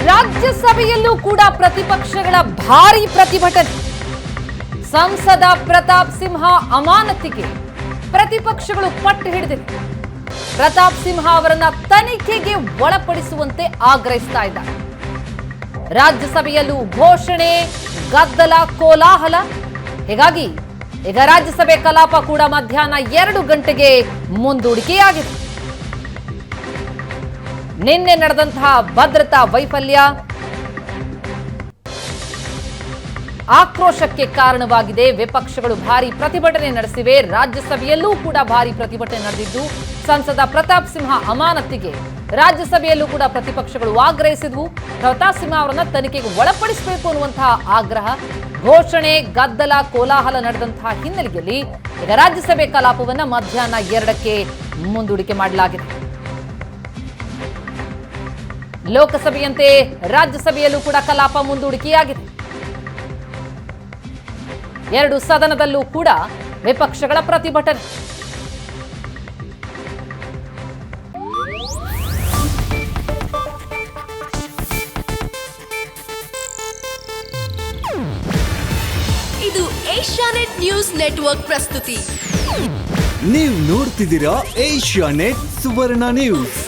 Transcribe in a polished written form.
ರಾಜ್ಯಸಭೆಯಲ್ಲೂ ಕೂಡ ಪ್ರತಿಪಕ್ಷಗಳ ಭಾರಿ ಪ್ರತಿಭಟನೆ. ಸಂಸದ ಪ್ರತಾಪ್ ಸಿಂಹ ಅಮಾನತಿಗೆ ಪ್ರತಿಪಕ್ಷಗಳು ಪಟ್ಟು ಹಿಡಿದಿವೆ. ಪ್ರತಾಪ್ ಸಿಂಹ ಅವರನ್ನ ತನಿಖೆಗೆ ಒಳಪಡಿಸುವಂತೆ ಆಗ್ರಹಿಸ್ತಾ ಇದ್ದಾರೆ. ರಾಜ್ಯಸಭೆಯಲ್ಲೂ ಘೋಷಣೆ, ಗದ್ದಲ, ಕೋಲಾಹಲ. ಹೀಗಾಗಿ ಈಗ ರಾಜ್ಯಸಭೆ ಕಲಾಪ ಕೂಡ ಮಧ್ಯಾಹ್ನ 2 ಗಂಟೆಗೆ ಮುಂದೂಡಿಕೆಯಾಗಿದೆ. ನಿನ್ನೆ ನಡೆದಂತಹ ಭದ್ರತಾ ವೈಫಲ್ಯ ಆಕ್ರೋಶಕ್ಕೆ ಕಾರಣವಾಗಿದೆ. ವಿಪಕ್ಷಗಳು ಭಾರಿ ಪ್ರತಿಭಟನೆ ನಡೆಸಿವೆ. ರಾಜ್ಯಸಭೆಯಲ್ಲೂ ಕೂಡ ಭಾರಿ ಪ್ರತಿಭಟನೆ ನಡೆದಿದ್ದು, ಸಂಸದ ಪ್ರತಾಪ್ ಸಿಂಹ ಅಮಾನತಿಗೆ ರಾಜ್ಯಸಭೆಯಲ್ಲೂ ಕೂಡ ಪ್ರತಿಪಕ್ಷಗಳು ಆಗ್ರಹಿಸಿದ್ವು. ಪ್ರತಾಪ್ ಸಿಂಹ ಅವರನ್ನ ತನಿಖೆಗೆ ಒಳಪಡಿಸಬೇಕು ಅನ್ನುವಂತಹ ಆಗ್ರಹ, ಘೋಷಣೆ, ಗದ್ದಲ, ಕೋಲಾಹಲ ನಡೆದಂತಹ ಹಿನ್ನೆಲೆಯಲ್ಲಿ ಈಗ ರಾಜ್ಯಸಭೆ ಕಲಾಪವನ್ನ ಮಧ್ಯಾಹ್ನ 2ಕ್ಕೆ ಮುಂದೂಡಿಕೆ ಮಾಡಲಾಗಿದೆ. ಲೋಕಸಭೆಯಂತೆ ರಾಜ್ಯಸಭೆಯಲ್ಲೂ ಕೂಡ ಕಲಾಪ ಮುಂದೂಡಿಕೆಯಾಗಿದೆ. 2 ಸದನದಲ್ಲೂ ಕೂಡ ವಿಪಕ್ಷಗಳ ಪ್ರತಿಭಟನೆ. ಇದು ಏಷ್ಯಾನೆಟ್ ನ್ಯೂಸ್ ನೆಟ್ವರ್ಕ್ ಪ್ರಸ್ತುತಿ. ನೀವು ನೋಡ್ತಿದ್ದೀರಾ ಏಷ್ಯಾನೆಟ್ ಸುವರ್ಣ ನ್ಯೂಸ್.